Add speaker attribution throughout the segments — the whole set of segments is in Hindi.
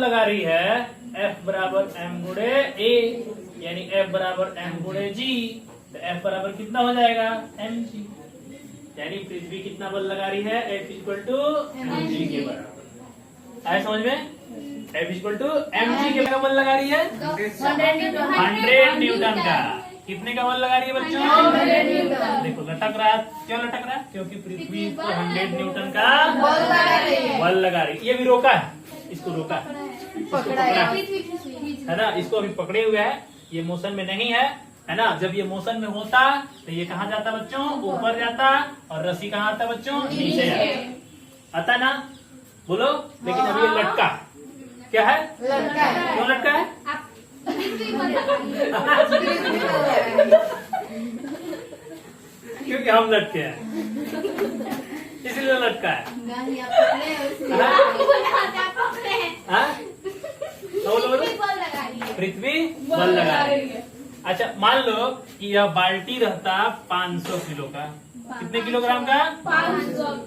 Speaker 1: लगा रही है F बराबर m गुणे a, यानी F बराबर m गुणे g, तो F बराबर कितना हो जाएगा mg, यानी पृथ्वी कितना बल लगा रही है F इक्वल टू mg के बराबर। आया समझ में? F इक्वल टू mg के बल लगा रही है 100 न्यूटन का। कितने का बल लगा रही है बच्चों? देखो लटक रहा है, क्यों लटक रहा है? क्योंकि पृथ्वी पर 100 न्यूटन का बल लगा रही है। ये भी रोका है, इसको रोका है, पकड़ा है ना, इसको अभी पकड़े हुए है, ये मोशन में नहीं है ना। जब ये मोशन में होता तो ये कहाँ जाता बच्चों? ऊपर जाता, और रस्सी कहाँ आता बच्चों? नीचे जाता, आता ना, बोलो। लेकिन अभी ये लटका, क्या है? लटका है। क्यों लटका है? क्योंकि हम लटके हैं, इसलिए लटका है। पृथ्वी बल लगा रही है। अच्छा, मान लो कि यह बाल्टी रहता 500 किलो का, कितने किलोग्राम का?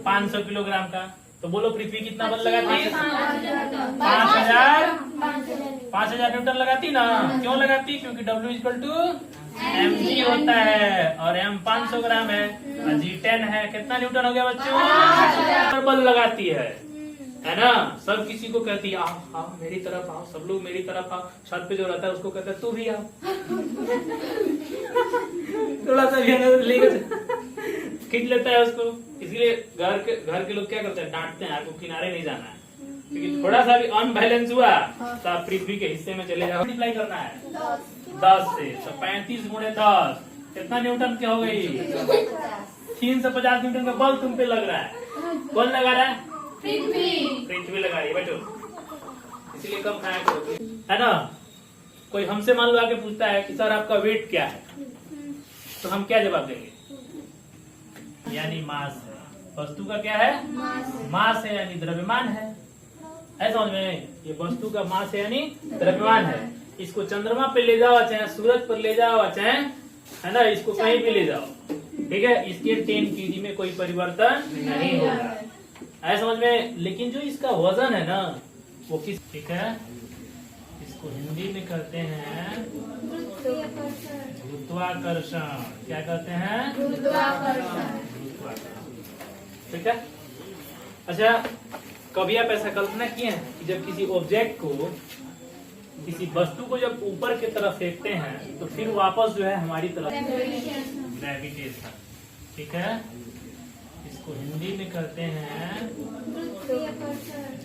Speaker 1: 500 किलोग्राम का। तो बोलो पृथ्वी कितना बल लगाती? 5000 न्यूटन लगाती ना। क्यों लगाती? क्योंकि W इक्वल टू mg होता है, और m 500 ग्राम है, और g 10 है। कितना न्यूटन हो गया बच्चों? बल लगाती है ना। सब किसी को कहती है आओ आओ मेरी तरफ आओ, सब लोग मेरी तरफ आओ। छत पे जो रहता है उसको कहता है तू भी आओ। थोड़ा सा भी खींच लेता है उसको। इसलिए घर के लोग क्या करते हैं? डांटते हैं, आपको किनारे नहीं जाना है, क्योंकि थोड़ा सा भी अनबैलेंस हुआ तो आप पृथ्वी के हिस्से में चले जाओ। मल्टीप्लाई करना है 10 से, तो 35 गुणे 10 कितना न्यूटन की हो गई? 350 न्यूटन का बल तुम पे लग रहा है। कौन लगा रहा है? पृथ्वी लगा रही है बेटो, इसीलिए कम खाया करो, है ना। कोई हमसे मान लो आके पूछता है कि सर आपका वेट क्या है, तो हम क्या जवाब देंगे? यानी मास है। वस्तु का क्या है? मास है, यानी द्रव्यमान है। ऐसा समझ में? ये वस्तु का मास है यानी द्रव्यमान है। इसको चंद्रमा पे ले जाओ, चाहे सूरज पर ले जाओ, चाहे, है ना, इसको कहीं भी ले जाओ, ठीक है, इसके 10 kg में कोई परिवर्तन नहीं होगा। ऐसा समझ में? लेकिन जो इसका वजन है ना, वो किस, ठीक है, इसको हिंदी में कहते हैं गुरुत्वाकर्षण। क्या कहते हैं? गुरुत्वाकर्षण, ठीक है। अच्छा, कभी आप ऐसा कल्पना किए हैं कि जब किसी ऑब्जेक्ट को, किसी वस्तु को जब ऊपर की तरफ फेंकते हैं तो फिर वापस जो है हमारी तरफ, ग्रेविटेशन, ठीक है, इसको हिंदी में कहते हैं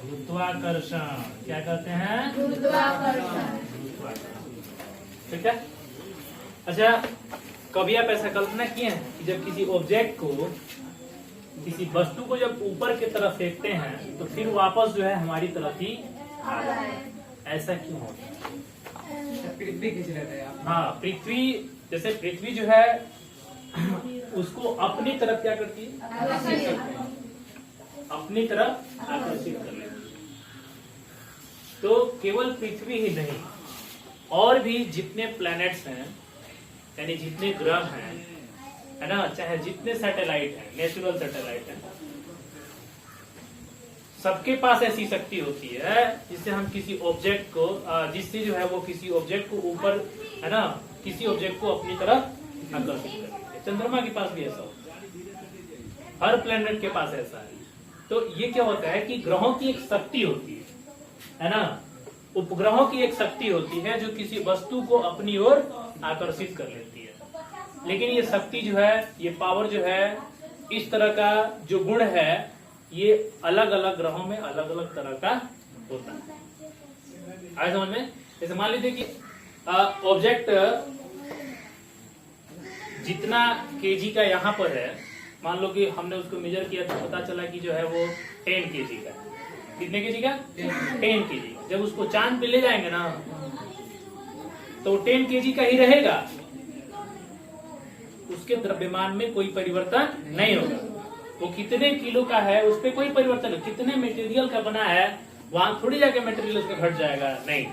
Speaker 1: गुरुत्वाकर्षण। क्या कहते हैं? गुरुत्वाकर्षण, ठीक है। अच्छा, कभी आप ऐसा कल्पना किए हैं कि जब किसी ऑब्जेक्ट को, किसी वस्तु को जब ऊपर की तरफ फेंकते हैं तो फिर वापस जो है हमारी तरफ ही आता है। ऐसा क्यों होता है?
Speaker 2: पृथ्वी खींच लेता है।
Speaker 1: हाँ, पृथ्वी, जैसे पृथ्वी जो है उसको अपनी तरफ क्या करती है? अपनी तरफ आकर्षित कर लेती है। तो केवल पृथ्वी ही नहीं, और भी जितने प्लैनेट्स हैं, यानी जितने ग्रह हैं, है ना, चाहे जितने सैटेलाइट हैं, नेचुरल सैटेलाइट हैं, सबके पास ऐसी शक्ति होती है जिससे हम किसी ऑब्जेक्ट को, जिससे जो है वो किसी ऑब्जेक्ट को ऊपर, है ना, किसी ऑब्जेक्ट को अपनी तरफ आकर्षित करते हैं। चंद्रमा के पास भी ऐसा होता है, हर प्लेनेट के पास ऐसा है। तो ये क्या होता है कि ग्रहों की एक शक्ति होती है ना, उपग्रहों की एक शक्ति होती है जो किसी वस्तु को अपनी ओर आकर्षित कर लेती है। लेकिन ये शक्ति जो है, ये पावर जो है, इस तरह का जो गुण है, ये अलग अलग ग्रहों में अलग अलग तरह का होता है। आए समझ में? जैसे मान लीजिए कि ऑब्जेक्ट जितना केजी का यहाँ पर है, मान लो कि हमने उसको मेजर किया तो पता चला कि जो है वो 10 केजी का। कितने केजी का? 10 केजी। जब उसको चांद पे ले जाएंगे ना तो 10 केजी का ही रहेगा, उसके द्रव्यमान में कोई परिवर्तन नहीं होगा। वो कितने किलो का है उस पर कोई परिवर्तन नहीं, कितने मटेरियल का बना है वहां थोड़ी जाके मटेरियल उसका घट जाएगा, नहीं।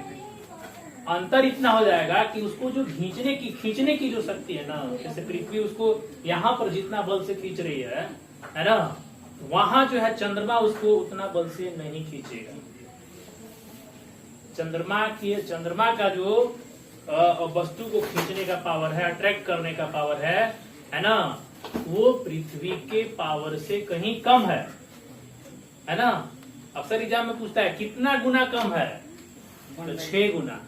Speaker 1: अंतर इतना हो जाएगा कि उसको जो खींचने की जो शक्ति है ना, जैसे पृथ्वी उसको यहाँ पर जितना बल से खींच रही है ना, वहां जो है चंद्रमा उसको उतना बल से नहीं खींचेगा। चंद्रमा का जो वस्तु को खींचने का पावर है, अट्रैक्ट करने का पावर है ना, वो पृथ्वी के पावर से कहीं कम है ना। अक्सर एग्जाम में पूछता है कितना गुना कम है, तो 6 गुना,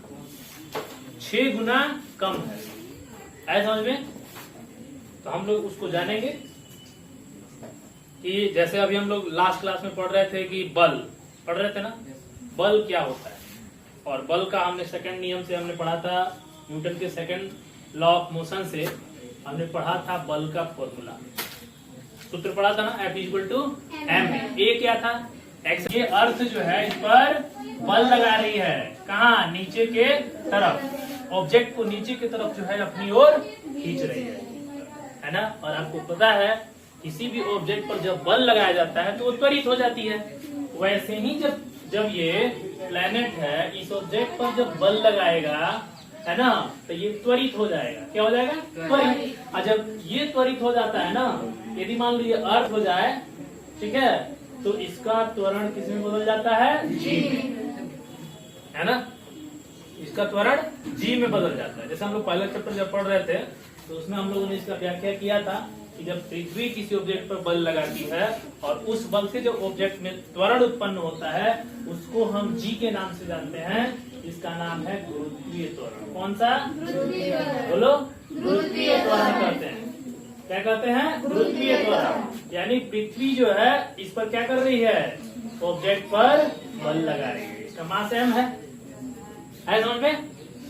Speaker 1: 6 गुना कम है। आए समझ में? तो हम लोग उसको जानेंगे कि जैसे अभी हम लोग लास्ट क्लास में पढ़ रहे थे कि बल पढ़ रहे थे ना, बल क्या होता है, और बल का हमने सेकंड नियम से हमने पढ़ा था, न्यूटन के सेकंड लॉ ऑफ मोशन से हमने पढ़ा था बल का फॉर्मूला, सूत्र पढ़ा था ना, F=m। ए क्या था, x। ये अर्थ जो है इस पर बल लगा रही है, कहाँ, नीचे के तरफ, ऑब्जेक्ट को नीचे की तरफ जो है अपनी ओर खींच रही है ना। और आपको पता है किसी भी ऑब्जेक्ट पर जब बल लगाया जाता है तो वो त्वरित हो जाती है। वैसे ही जब ये प्लेनेट है, इस ऑब्जेक्ट पर जब बल लगाएगा है ना, तो ये त्वरित हो जाएगा। क्या हो जाएगा? त्वरित। और जब ये त्वरित हो जाता है ना, यदि मान लो ये अर्थ हो जाए, ठीक है, तो इसका त्वरण किस में बदल जाता है? जी में, है ना, इसका त्वरण जी में बदल जाता है। जैसे हम लोग पहला चैप्टर जब पढ़ रहे थे तो उसमें हम लोगों ने इसका व्याख्या किया था कि जब पृथ्वी किसी ऑब्जेक्ट पर बल लगाती है और उस बल से जो ऑब्जेक्ट में त्वरण उत्पन्न होता है उसको हम जी के नाम से जानते हैं। इसका नाम है गुरुत्वीय त्वरण। कौन सा? बोलो, गुरुत्वीय त्वरण कहते हैं। क्या कहते हैं? गुरुत्वीय त्वरण। यानी पृथ्वी जो है इस पर क्या कर रही है? ऑब्जेक्ट पर बल लगा रही है। इसका मास m है समझ में?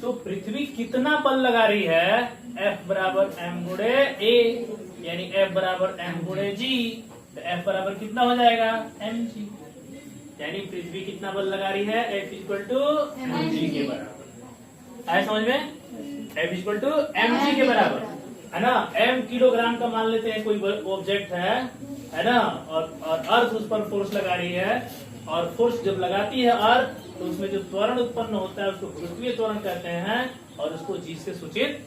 Speaker 1: तो पृथ्वी कितना बल लगा रही है? F बराबर m गुणे a, यानी F बराबर m गुणे g। तो F बराबर कितना हो जाएगा? mg। यानी पृथ्वी कितना बल लगा रही है? F=mg के बराबर। आए समझ में? F=mg के बराबर, है ना। m किलोग्राम का मान लेते हैं कोई ऑब्जेक्ट है ना, और अर्थ उस पर फोर्स लगा रही है, और फोर्स जब लगाती है अर्थ तो उसमें जो त्वरण उत्पन्न होता है उसको गुरुत्वीय त्वरण कहते हैं, और उसको जी से सूचित।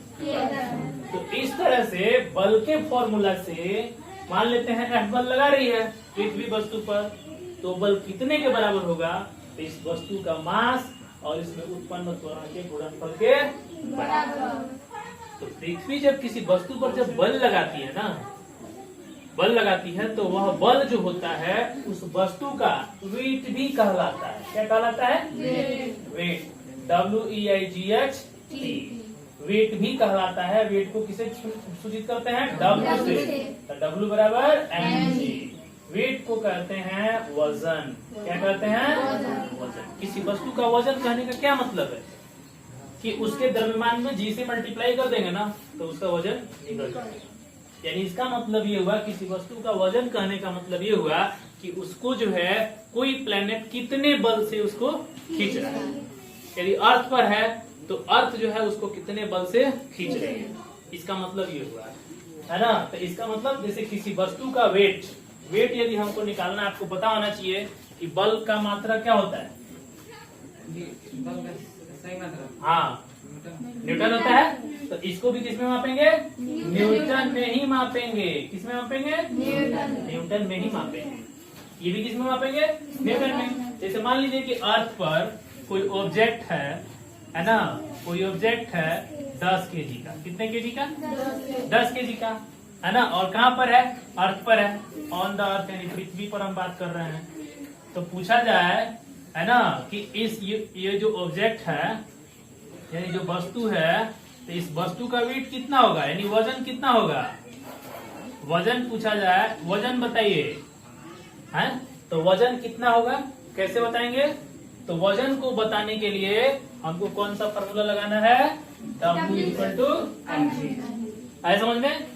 Speaker 1: तो इस तरह से बल के फॉर्मूला से मान लेते हैं F बल लगा रही है पृथ्वी वस्तु पर, तो बल कितने के बराबर होगा? तो इस वस्तु का मास और इसमें उत्पन्न त्वरण के गुणनफल के बराबर। तो पृथ्वी जब किसी वस्तु पर जब बल लगाती है ना, बल लगाती है, तो वह बल जो होता है उस वस्तु का वेट भी कहलाता है। क्या कहलाता है? वेट। WEIGHT, वेट भी कहलाता है। वेट को किसे सूचित करते हैं? W से। तो W बराबर mg। वेट को कहते हैं वजन। क्या कहते हैं? वजन। किसी वस्तु का वजन कहने का क्या मतलब है कि उसके द्रव्यमान में जी से मल्टीप्लाई कर देंगे ना तो उसका वजन निकल जाएगा। यानी इसका मतलब ये हुआ, किसी वस्तु का वजन कहने का मतलब ये हुआ कि उसको जो है कोई प्लेनेट कितने बल से उसको खींच रहा है। यदि अर्थ पर है तो अर्थ जो है उसको कितने बल से खींच रही है, इसका मतलब ये हुआ, है ना। तो इसका मतलब जैसे किसी वस्तु का वेट यदि हमको निकालना, आपको पता होना चाहिए कि बल का मात्रा क्या होता है? हाँ, न्यूटन होता है। तो इसको भी किसमें मापेंगे? न्यूटन में ही मापेंगे। किसमें मापेंगे? न्यूटन में ही मापेंगे। ये भी किसमें मापेंगे? न्यूटन में। जैसे मान लीजिए कि अर्थ पर कोई ऑब्जेक्ट है ना, कोई ऑब्जेक्ट है 10 केजी का। कितने केजी का? 10 केजी का, है ना। और कहाँ पर है? अर्थ पर है, ऑन द अर्थ, यानी पृथ्वी पर हम बात कर रहे हैं। तो पूछा जाए, है ना, कि ये जो ऑब्जेक्ट है यानी जो वस्तु है, तो इस वस्तु का वेट कितना होगा, यानी वजन कितना होगा? वजन पूछा जाए, वजन बताइए, है। तो वजन कितना होगा, कैसे बताएंगे? तो वजन को बताने के लिए हमको कौन सा फॉर्मूला लगाना है? W=mg। आए समझ में?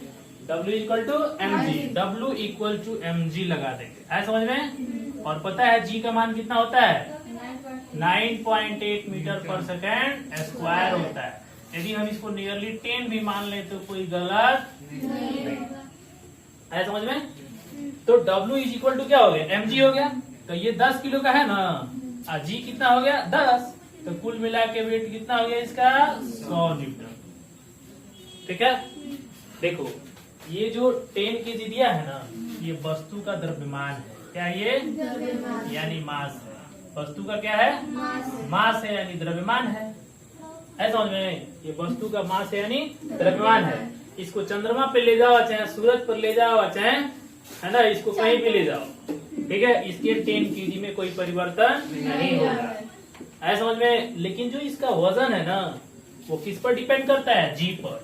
Speaker 1: W=mg। W=mg लगा देंगे। आए समझ में? और पता है जी का मान कितना होता है? 9.8 मीटर पर सेकेंड स्क्वायर होता है। यदि हम इसको नियरली 10 भी मान ले तो कोई गलत नहीं। आया समझ में? तो W क्या हो गया? mg हो गया। तो ये 10 किलो का है ना, और जी कितना हो गया? 10। तो कुल मिला के वेट कितना हो गया इसका? 100 न्यूटन। ठीक है, देखो ये जो 10 kg दिया है ना, ये वस्तु का द्रव्यमान है। क्या ये? यानी मास है। वस्तु का क्या है? मास है, यानी द्रव्यमान है। समझ में? ये वस्तु का मास है यानी द्रव्यमान है। इसको चंद्रमा पे ले जाओ, चाहे सूरज पर ले जाओ, चाहे है ना इसको कहीं भी ले जाओ, ठीक है, इसके 10 kg में कोई परिवर्तन नहीं होगा। ऐसा समझ में? लेकिन जो इसका वजन है ना, वो किस पर डिपेंड करता है? जी पर।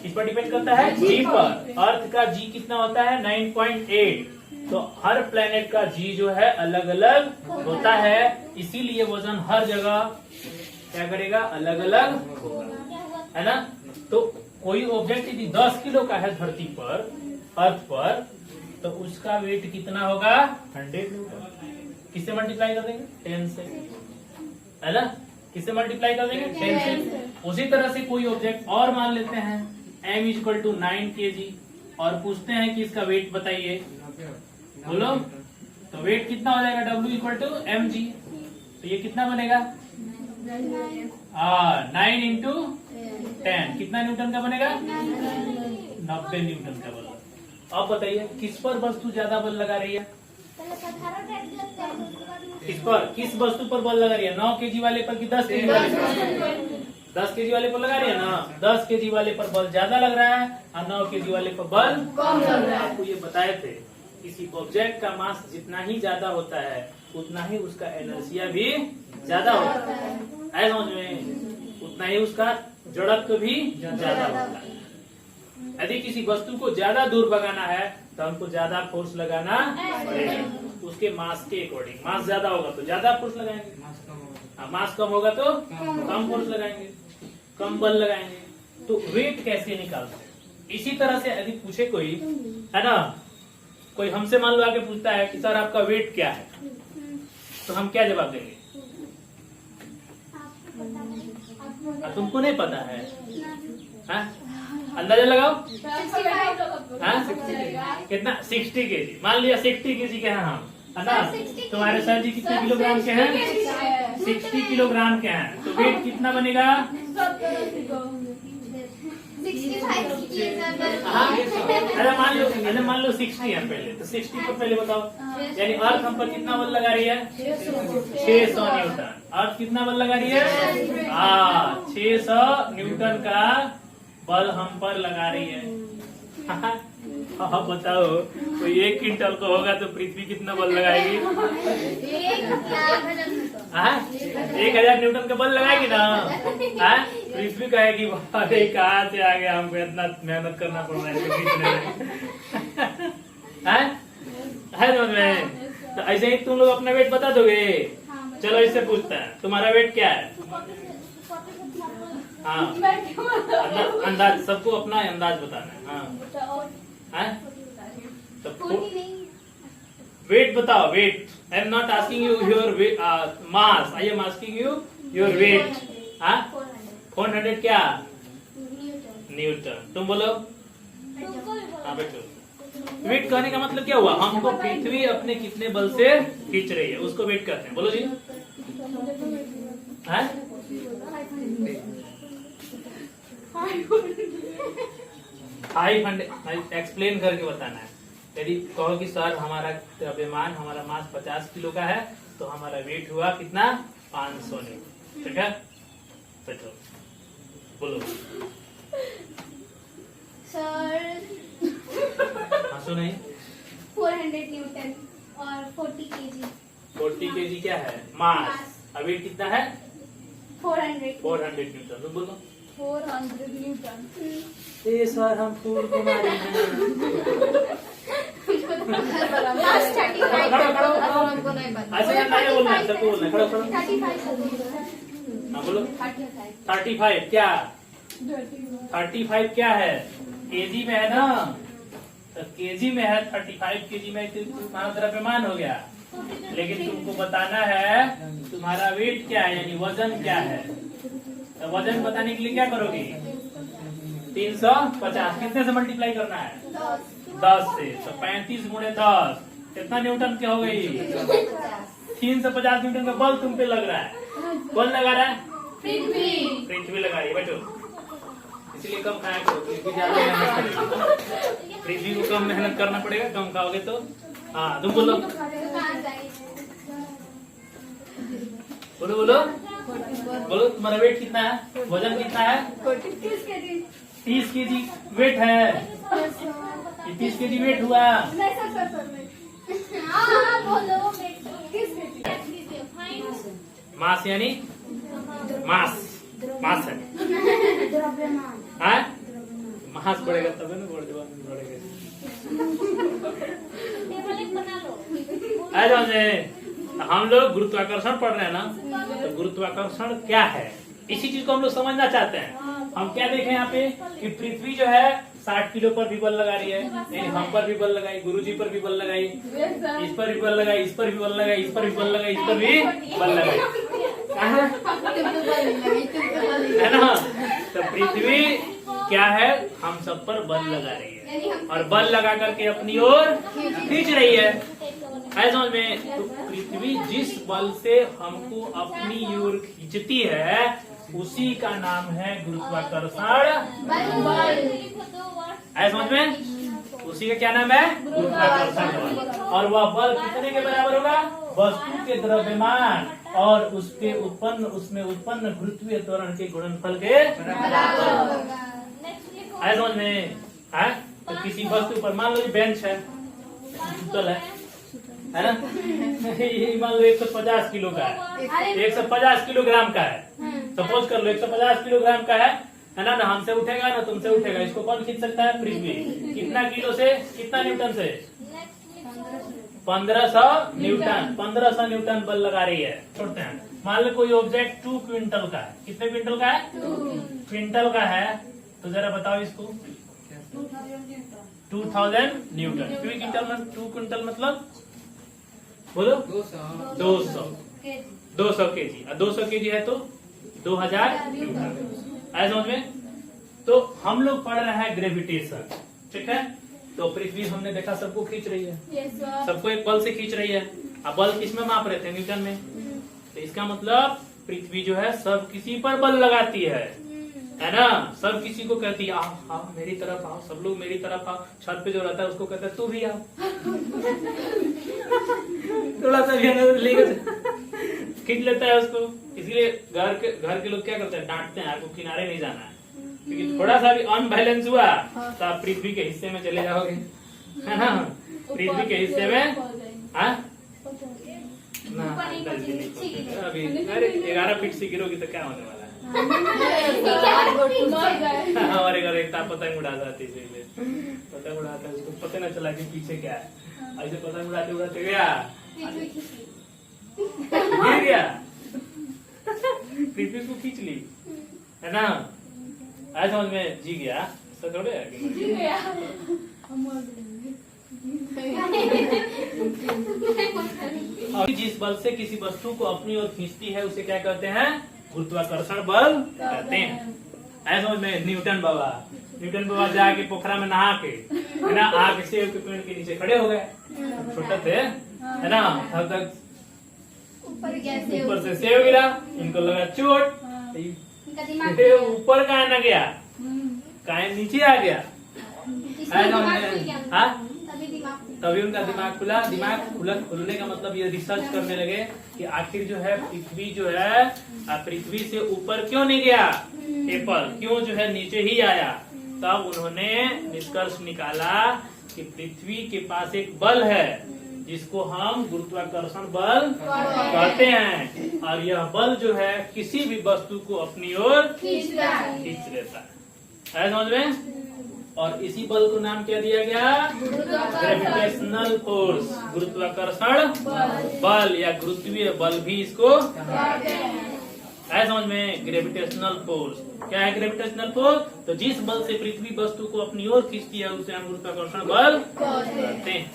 Speaker 1: किस पर डिपेंड करता है? जी पर। अर्थ का जी कितना होता है? 9.8। तो हर प्लेनेट का जी जो है अलग अलग होता है, इसीलिए वजन हर जगह क्या करेगा? अलग अलग होगा, है ना। तो कोई ऑब्जेक्ट यदि 10 किलो का है धरती पर, अर्थ पर, तो उसका वेट कितना होगा? 100 न्यूटन। किससे मल्टीप्लाई कर देंगे? 10 से, है ना। किससे मल्टीप्लाई कर देंगे? 10 से। उसी तरह से कोई ऑब्जेक्ट और मान लेते हैं, m इक्वल टू 9 kg, और पूछते हैं कि इसका वेट बताइए, बोलो। तो वेट कितना हो जाएगा? W equal to mg। तो ये कितना बनेगा? 9 इंटू 10 कितना न्यूटन का बनेगा? 90 न्यूटन का बल। अब बताइए किस पर वस्तु ज्यादा बल लगा रही है? किस पर? किस वस्तु पर बल लगा रही है? 9 kg वाले पर कि 10 kg वाले पर? 10 kg वाले पर लगा रही है ना। 10 kg वाले पर बल ज्यादा लग रहा है और 9 kg वाले पर बल कम लग रहा है। आपको ये बताए थे, किसी ऑब्जेक्ट का मास जितना ही ज्यादा होता है उतना ही उसका एनर्जिया भी ज्यादा होता है, ऐसा समझ में? उतना ही उसका जड़त्व भी ज्यादा होता है। यदि किसी वस्तु को ज्यादा दूर भगाना है तो हमको ज्यादा फोर्स लगाना पड़ेगा, उसके मास के अकॉर्डिंग। मास ज्यादा होगा तो ज्यादा फोर्स लगाएंगे, मास कम होगा तो कम फोर्स लगाएंगे, कम बल लगाएंगे। तो वेट कैसे निकालते हैं? इसी तरह से यदि पूछे कोई, है ना, कोई हमसे मान लो आके पूछता है कि सर आपका वेट क्या है, तो हम क्या जवाब देंगे? तुमको नहीं पता है? अंदाजा लगाओ। कितना? 60 kg। मान लिया 60 kg के हैं हम, है ना। तुम्हारे सर जी कितने किलोग्राम के हैं? 60 किलोग्राम के हैं। तो वेट कितना बनेगा? अरे मान लो 60 है पहले, तो 60 को पहले बताओ। यानी अर्थ हम पर कितना बल लगा रही है? 600 न्यूटन। अर्थ कितना बल लगा रही है? 600 न्यूटन का बल हम पर लगा रही है। हाँ बताओ, तो 1 क्विंटल को होगा तो पृथ्वी कितना बल लगाएगी? 1000 न्यूटन का बल लगाएगी ना। पृथ्वी कहेगी अरे कहाँ से आ गया, हमको इतना मेहनत करना पड़ रहा है। समझ में? तो ऐसे ही तुम लोग अपना वेट बता दोगे। चलो इससे पूछता है, तुम्हारा वेट क्या है? हाँ, अंदाज, सबको अपना अंदाज बताना है। हाँ, तो वेट बताओ। Weight, I am not asking you your mass, I am asking you your weight. 400 क्या? न्यूटन। तुम बोलो। हाँ बैठो। वेट कहने का मतलब क्या हुआ? हमको पृथ्वी अपने कितने बल से खींच रही है उसको वेट कहते हैं। बोलो जी। 500 एक्सप्लेन करके बताना है। यदि कहो कि सर हमारा द्रव्यमान, हमारा मास 50 किलो का है, तो हमारा वेट हुआ कितना? 500 न्यूटन। ठीक है, बैठो बोलो।
Speaker 2: सर
Speaker 1: हंसो नहीं।
Speaker 2: 400 न्यूटन और 40 kg।
Speaker 1: 40 kg क्या है? मास। और वेट कितना है?
Speaker 2: 400
Speaker 1: न्यूटन। तुम बोलो।
Speaker 2: 400 न्यूटन।
Speaker 1: ए सर हम फूल को मारे हैं।
Speaker 2: लास्ट 35
Speaker 3: हमको नहीं पता।
Speaker 1: अच्छा नहीं बोलना है, सबको बोलना है। खड़ो खड़ो।
Speaker 2: 35
Speaker 1: हाँ बोलो। 35 क्या? 35 क्या है? केजी में है ना, तो केजी में है। 35 केजी में तुम्हारा द्रव्यमान हो गया। लेकिन तुमको बताना है तुम्हारा वेट क्या है, यानी वजन क्या है। तो वजन बताने के लिए क्या करोगे? 350 कितने से मल्टीप्लाई करना है? 10 से। तो 35 गुणे 10 कितना न्यूटन के हो गई? 350 न्यूटन का बल तुम पे लग रहा है। कौन लगा रहा है? पृथ्वी लगा रही है। बैठो, इसलिए कम खाया करो, पृथ्वी ज्यादा मेहनत करेगी। पृथ्वी को कम मेहनत करना पड़ेगा, कम खाओगे तो। हाँ तुम बोलो। बोलो बोलो बोलो, तुम्हारा वेट कितना है, वजन कितना है?
Speaker 2: 30 kg।
Speaker 1: 30 kg वेट है। ये 30 kg वेट हुआ।
Speaker 2: नहीं सर हाँ बोलो 30 kg।
Speaker 1: मास यानी मास, मास है हाँ? मास बढ़ेगा तब ना बढ़ेगा। हम लोग गुरुत्वाकर्षण पढ़ रहे हैं ना, तो गुरुत्वाकर्षण क्या है इसी चीज को हम लोग समझना चाहते हैं। हम क्या देखें यहाँ पे कि पृथ्वी जो है 60 किलो पर भी बल लगा रही है, यानी हम पर भी बल लगाई, गुरुजी पर भी बल लगाई, इस पर भी बल लगाई, इस पर भी बल लगाई, इस पर भी बल लगाई, इस पर भी बल लगाई, है ना। तो पृथ्वी क्या है, हम सब पर बल लगा रही है और बल लगा करके अपनी ओर खींच रही है। समझ में? तो पृथ्वी जिस बल से हमको अपनी ओर खींचती है उसी का नाम है गुरुत्वाकर्षण बल। समझ में? उसी का क्या नाम है, गुरुत्वाकर्षण बल। और वह बल कितने के बराबर होगा, वस्तु के द्रव्यमान और उसमें उत्पन्न गुरुत्वीय त्वरण के गुणनफल के बराबर होगा। समझ में? है तो किसी वस्तु पर मान लो बेंच है, बोतल है ना, ये मान लो 150 किलो का है, 150 किलोग्राम का है, सपोज कर लो 150 किलोग्राम का है ना। ना हमसे उठेगा ना तुमसे उठेगा, इसको कौन खींच सकता है, पृथ्वी। कितना किलो से, कितना न्यूटन से, 1500 न्यूटन, 1500 न्यूटन बल लगा रही है। छोड़ते हैं, मान लो कोई ऑब्जेक्ट 2 क्विंटल का है, कितने क्विंटल का है, 2 क्विंटल का है, तो जरा बताओ इसको 2000 न्यूटन। 2 क्विंटल मतलब बोलो 200 केजी, 200 केजी है तो 2000 न्यूटन। आया समझ में? तो हम लोग पढ़ रहे हैं ग्रेविटेशन, ठीक है। तो पृथ्वी हमने देखा सबको खींच रही है, सबको एक बल से खींच रही है। अब बल किसमें माप रहे थे, न्यूटन में। तो इसका मतलब पृथ्वी जो है सब किसी पर बल लगाती है ना। सब किसी को कहती है आओ आओ मेरी तरफ आओ, सब लोग मेरी तरफ आओ। छत पे जो रहता है उसको कहता है तू भी आओ। थोड़ा सा लेकर खींच लेता है उसको। इसलिए घर के लोग क्या करते हैं, डांटते हैं आपको किनारे नहीं जाना है, क्योंकि थोड़ा सा भी अनबैलेंस हुआ तो आप पृथ्वी के हिस्से में चले जाओगे, है ना। पृथ्वी के हिस्से में अभी अरे 11 फीट से गिरोगी तो क्या होने वाला है। हमारे घर एक पतंग उड़ा जाती है, पतंग उड़ाता है, उसको पता न चला कि पीछे क्या है, ऐसे पतंग उड़ाते उड़ाते गया, गिर गया, पृथ्वी को खींच ली, है ना। आज समझ में, जी गया सब थोड़े है और जिस बल से किसी वस्तु को अपनी ओर खींचती है उसे क्या कहते हैं, गुरुत्वाकर्षण बल कहते हैं। ऐसा समझ में। न्यूटन बाबा जाके पोखरा में नहा के, है ना, आग सेब के पेड़ के नीचे खड़े हो गए, छोटे थे, है ना, तब तक ऊपर से सेब गिरा, इनको लगा चोट, ऊपर कहाँ न गया, कहाँ नीचे आ गया। तभी उनका दिमाग खुला। खुलने का मतलब ये रिसर्च करने लगे कि आखिर जो है पृथ्वी जो है पृथ्वी से ऊपर क्यों नहीं गया, एप्पल क्यों जो है नीचे ही आया। तब उन्होंने निष्कर्ष निकाला कि पृथ्वी के पास एक बल है जिसको हम गुरुत्वाकर्षण बल कहते हैं, और यह बल जो है किसी भी वस्तु को अपनी ओर खींच लेता है। समझ में। और इसी बल को नाम क्या दिया गया, ग्रेविटेशनल फोर्स, गुरुत्वाकर्षण बल या गुरुत्वीय बल भी इसको है। समझ में। ग्रेविटेशनल फोर्स क्या है, ग्रेविटेशनल फोर्स, तो जिस बल से पृथ्वी वस्तु को अपनी ओर खींचती है उसे हम गुरुत्वाकर्षण बल कहते हैं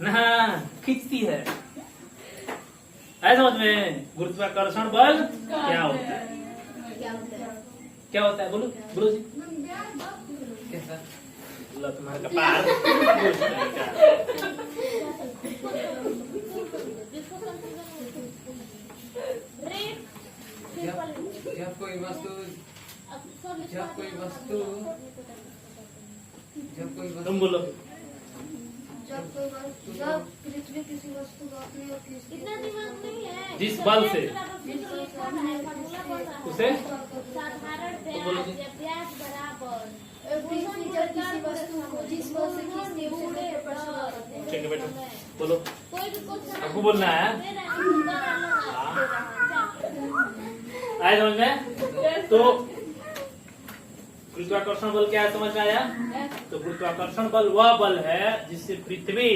Speaker 1: ना, खींचती है। समझ में। गुरुत्वाकर्षण बल क्या होता है, क्या होता है, बोलो बोलो जी। कैसा तुम्हारा कपाल
Speaker 3: जब कोई वस्तु
Speaker 1: तुम बोलो,
Speaker 2: जब पृथ्वी किसी वस्तु को अपनी ओर खींचती
Speaker 4: इतना दिमाग नहीं है।
Speaker 1: जिस बल से उसे
Speaker 4: साधारण
Speaker 1: बोलो
Speaker 4: व्यास या व्यास बराबर
Speaker 2: पृथ्वी जब किसी वस्तु को जिस बल से खींचती है उसे वेक्टर पर सवार करते हैं।
Speaker 1: ठीक है बेटा बोलो
Speaker 4: कोई भी क्वेश्चन
Speaker 1: आपको बोलना है आए समझ में तो गुरुत्वाकर्षण बल क्या है समझ में आया तो गुरुत्वाकर्षण बल वह बल है जिससे पृथ्वी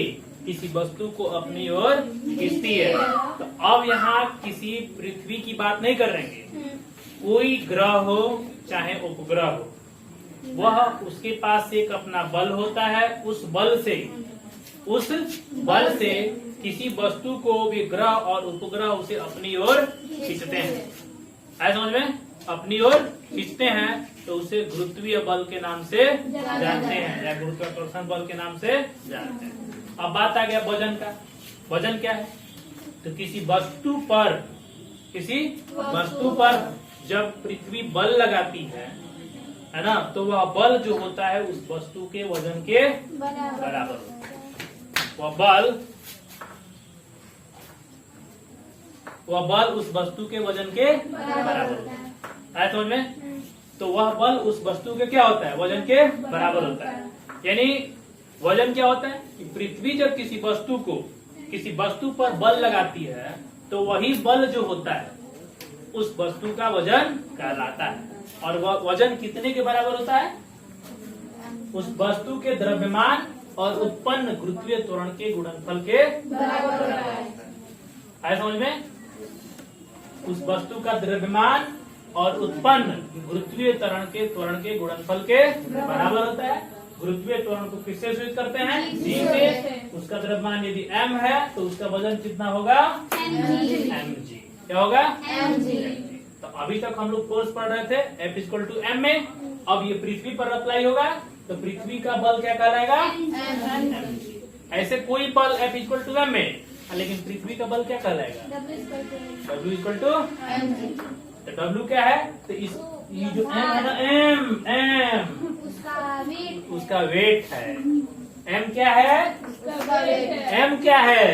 Speaker 1: किसी वस्तु को अपनी ओर खींचती है तो अब यहाँ किसी पृथ्वी की बात नहीं कर रहे हैं कोई ग्रह हो चाहे उपग्रह हो वह उसके पास एक अपना बल होता है उस बल से किसी वस्तु को भी ग्रह और उपग्रह उसे अपनी ओर खींचते हैं आए समझ में अपनी ओर खींचते हैं तो उसे गुरुत्वीय बल के नाम से जानते हैं या गुरुत्वाकर्षण बल के नाम से जानते हैं अब बात आ गया वजन का वजन क्या है तो किसी वस्तु पर जब पृथ्वी बल लगाती है ना तो वह बल जो होता है उस वस्तु के वजन के बराबर होता है वह बल उस वस्तु के वजन के बराबर होता है आया समझ में तो वह बल उस वस्तु के क्या होता है वजन के बराबर होता है यानी वजन क्या होता है कि पृथ्वी जब किसी वस्तु पर बल लगाती है तो वही बल जो होता है उस वस्तु का वजन कहलाता है और वह वजन कितने के बराबर होता है उस वस्तु के द्रव्यमान और उत्पन्न गुरुत्वीय त्वरण के गुणनफल के बराबर आया समझ में उस वस्तु का द्रव्यमान और उत्पन्न गुरुत्वीय त्वरण के गुणनफल के बराबर होता है गुरुत्वीय त्वरण को किससे सूचित करते हैं जी से उसका द्रव्यमान यदि m है तो उसका वजन कितना होगा mg क्या होगा mg तो अभी तक हम लोग फोर्स पढ़ रहे थे F = m में अब ये पृथ्वी पर अप्लाई होगा तो पृथ्वी का बल क्या कहलाएगा mg ऐसे कोई बल F = m में लेकिन पृथ्वी का बल क्या कहलाएगा W = mg तो W क्या है तो ये जो m है ना m उसका वेट है m क्या है m क्या है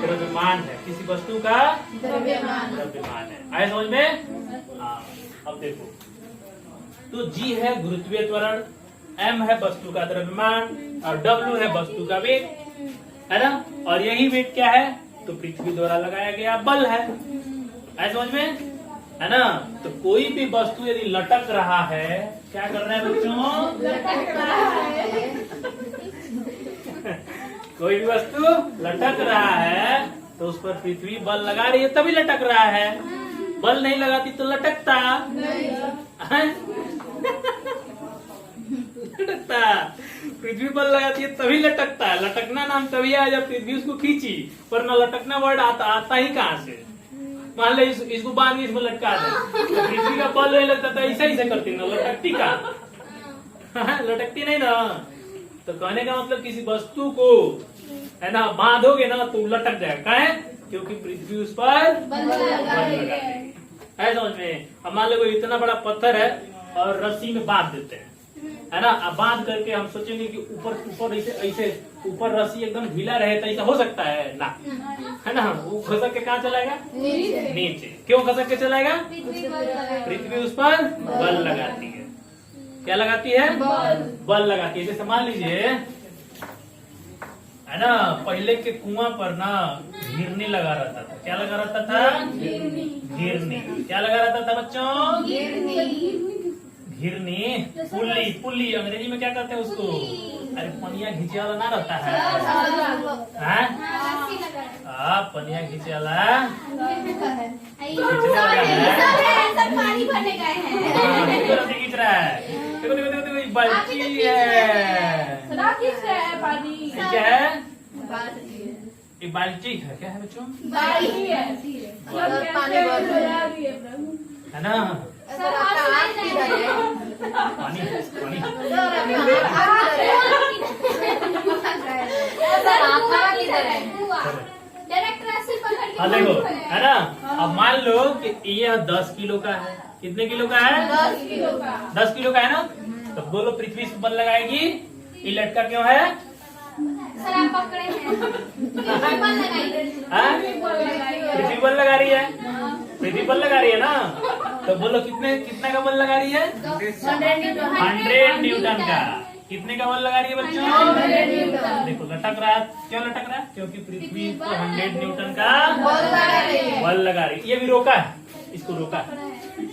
Speaker 1: द्रव्यमान है किसी वस्तु का द्रव्यमान है आए समझ में अब देखो तो G है गुरुत्वीय त्वरण m है वस्तु का द्रव्यमान और W है वस्तु का वेट है ना और यही वेट क्या है तो पृथ्वी द्वारा लगाया गया बल है आए समझ में है ना तो कोई भी वस्तु यदि लटक रहा है क्या कर रहा है बच्चों
Speaker 2: लटक रहा है
Speaker 1: कोई भी वस्तु लटक रहा है तो उस पर पृथ्वी बल लगा रही है तभी लटक रहा है बल नहीं लगाती तो लटकता लटकता पृथ्वी बल लगाती है तभी लटकता है लटकना नाम तभी आया जब पृथ्वी उसको खींची पर न लटकना वर्ड आता ही कहाँ से मान ले इसको बांध के इसमें लटका दे तो पृथ्वी का बल नहीं लगता था ऐसा ही से करती ना लटकती का लटकती नहीं ना तो कहने का मतलब किसी वस्तु को है ना बांधोगे ना तो लटक जाएगा क्या है क्योंकि पृथ्वी उस पर बल लगाएगी है समझ में अब मान लो इतना बड़ा पत्थर है और रस्सी में बांध देते हैं है ना अब बांध करके हम सोचेंगे कि ऊपर ऐसे ऊपर रस्सी एकदम ढीला रहे तो ऐसा हो सकता है ना है ना वो खसक के कहाँ चलाएगा नीचे क्यों खसक के चलाएगा पृथ्वी उस पर बल लगाती है क्या लगाती है बल लगाती है जैसे मान लीजिए है ना पहले के कुआं पर ना घिरनी लगा रहता था क्या लगा रहता था घिरनी क्या लगा रहता था बच्चों घिरनी पुल्ली अंग्रेजी में क्या कहते हैं उसको अरे पनिया घींचे वाला ना रहता है पनिया घींचे वाला
Speaker 2: पानी भरने गए हैं
Speaker 1: खींच रहा है देखो बाल्टी है क्या है ये बाल्टी है क्या है बच्चों है ना पानी हाँ देखो है ना अब मान लो कि ये 10 किलो का है कितने किलो का है 10 किलो का है ना तो बोलो पृथ्वी पर बल लगाएगी ये लटका क्यों है
Speaker 4: सर आप पकड़े हैं बल लगाइए
Speaker 1: हाँ? पृथ्वी बल लगा रही है, पृथ्वी बल लगा रही है ना, तो बोलो कितने का बल लगा रही है? 100 न्यूटन का। कितने का बल लगा रही है बच्चों? देखो लटक रहा है, क्यों लटक रहा है? क्योंकि पृथ्वी पर 100 न्यूटन का बल लगा रही है। ये भी रोका है, इसको रोका है,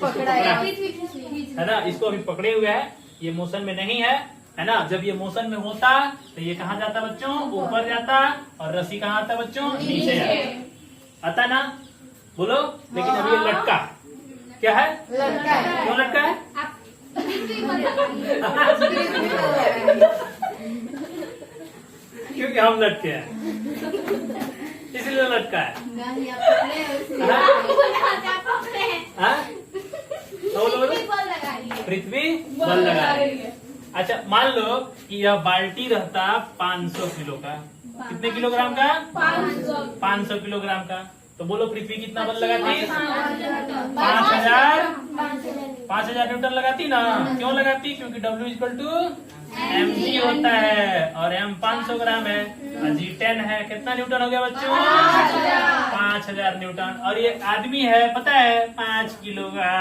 Speaker 1: पकड़ा है ना, इसको अभी पकड़े हुए है, ये मोशन में नहीं है ना। जब ये मोशन में होता तो ये कहाँ जाता बच्चों? ऊपर जाता, और रस्सी कहाँ आता बच्चों? नीचे जाता, आता ना, बोलो। लेकिन अभी ये लटका, क्या है? लटका है। क्यों लटका है? क्योंकि हम लटके हैं, इसलिए लटका है। हाँ? पृथ्वी बल लगा रही है। अच्छा मान लो कि यह बाल्टी रहता 500 किलो का, कितने किलोग्राम का? 500 किलोग्राम का। तो बोलो पृथ्वी कितना बल लगाती? 5000 न्यूटन लगाती ना। क्यों लगाती? क्योंकि W=mg होता है, और m 500 ग्राम है, और g 10 है। कितना न्यूटन हो गया बच्चों? 5000 न्यूटन। और ये आदमी है पता है 5 किलो का।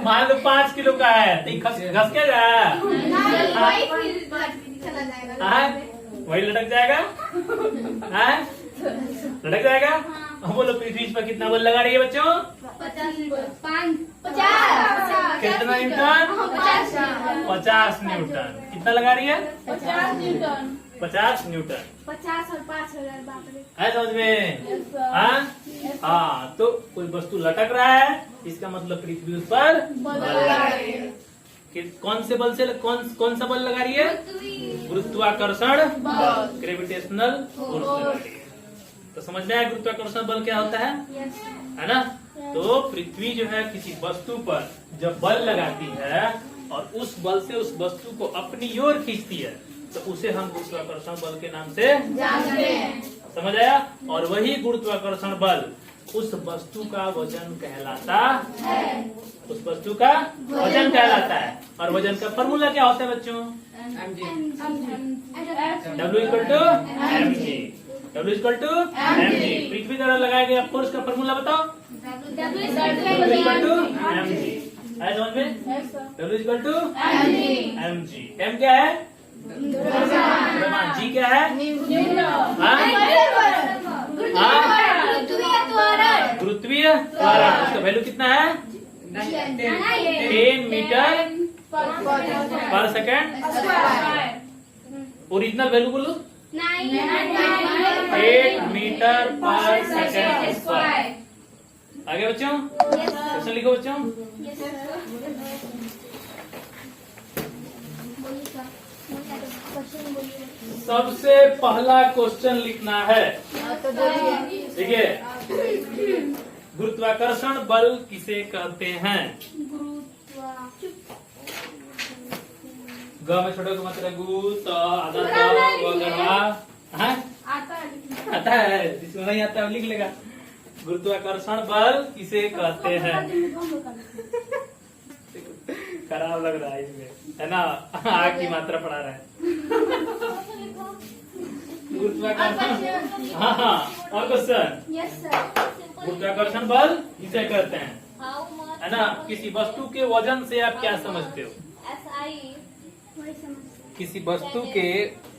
Speaker 1: मान लो 5 किलो का है, तो घस के जा, वही लटक जाएगा, लटक जाएगा। बोलो पृथ्वी पर कितना बल लगा रही है बच्चों?
Speaker 4: 50
Speaker 1: कितना न्यूटन? 50 न्यूटन। कितना लगा रही है?
Speaker 4: 50 न्यूटन।
Speaker 1: 50 न्यूटन।
Speaker 4: 50 और 5000 बाप रे।
Speaker 1: है समझ में? हाँ, तो कोई वस्तु लटक रहा है, इसका मतलब पृथ्वी उस पर बल लगा रही है। कौन से बल से कौन सा बल लगा रही है? गुरुत्वाकर्षण बल, ग्रेविटेशनल फोर्स लगा रही है। तो समझ में आया गुरुत्वाकर्षण बल क्या होता है ना। तो पृथ्वी जो है किसी वस्तु पर जब बल लगाती है और उस बल से उस वस्तु को अपनी ओर खींचती है, तो उसे हम गुरुत्वाकर्षण बल के नाम से जानते हैं। समझ आया? और वही गुरुत्वाकर्षण बल उस वस्तु का वजन कहलाता है, उस वस्तु का वजन कहलाता है। और वजन का फॉर्मूला क्या होता है बच्चों? W=mg। W=mg। पृथ्वी द्वारा लगाया गया फोर्स का फॉर्मूला बताओ। W=mg। है समझ में? W=mg। m क्या है? द्रव्यमान। g क्या है? गुरुत्वीय त्वरण। उसका वैल्यू कितना है? 10 मीटर पर सेकेंड। ओरिजिनल वैल्यू बोलो। 8 मीटर पर सेकेंड स्क्वायर। आगे बच्चों क्वेश्चन लिखो बच्चों। सबसे पहला क्वेश्चन लिखना है, देखिए गुरुत्वाकर्षण बल किसे कहते हैं? ग में छोटे को मतलब गु तो आधा आता है, जिसको नहीं आता है लिख लेगा। गुरुत्वाकर्षण बल किसे कहते हैं? खराब लग रहा है इसमें, है ना, आ की मात्रा पढ़ा रहा है। गुरुत्वाकर्षण, हाँ और क्वेश्चन, गुरुत्वाकर्षण बल किसे कहते हैं, है ना। किसी वस्तु के वजन से आप क्या समझते हो? किसी वस्तु के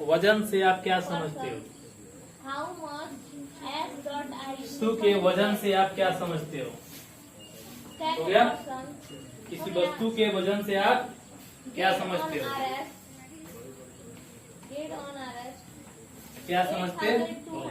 Speaker 1: वजन से आप क्या समझते हो? वस्तु के वजन से आप क्या समझते हो? हो गया? किसी वस्तु के वजन से आप क्या समझते हो? क्या समझते हो?